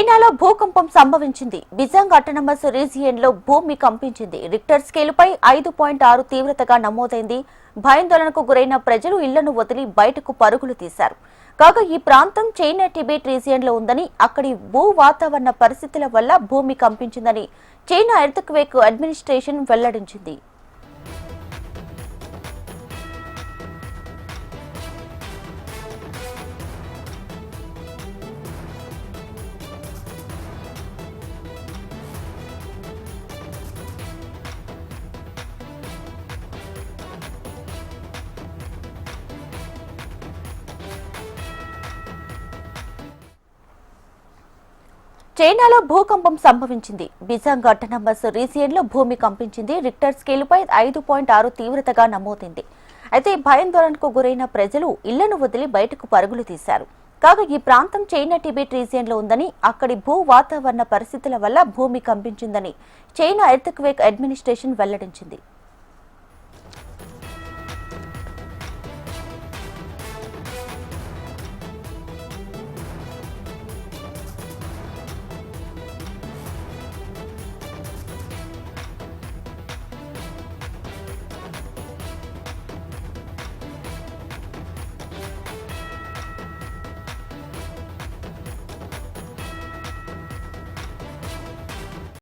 చైనాలో భూకంపం సంభవించింది. బిజాంగ్ అటానమస్ రీజియన్లో భూమి కంపించింది. రిక్టర్ స్కేలుపై 5.6 తీవ్రతగా నమోదైంది. భయాందోళనకు గురైన ప్రజలు ఇళ్లను వదిలి బయటకు పరుగులు తీశారు. కాగా ఈ ప్రాంతం చైనా టిబెట్ రీజియన్లో ఉందని, అక్కడి భూ వాతావరణ పరిస్థితుల వల్ల భూమి కంపించిందని చైనా ఎర్త్క్వేక్ అడ్మినిస్ట్రేషన్ వెల్లడించింది. చైనాలో భూకంపం సంభవించింది. బిజాంగ్ అటానమస్ రీజియన్లో భూమి కంపించింది. రిక్టర్ స్కేలుపై 5.6 తీవ్రతగా నమోదైంది. అయితే భయాందోళనకు గురైన ప్రజలు ఇళ్లను వదిలి బయటకు పరుగులు తీశారు. కాగా ఈ ప్రాంతం చైనా టిబెట్ రీజియన్లో ఉందని, అక్కడి భూ వాతావరణ పరిస్థితుల వల్ల భూమి కంపించిందని చైనా ఎర్త్క్వేక్ అడ్మినిస్ట్రేషన్ వెల్లడించింది.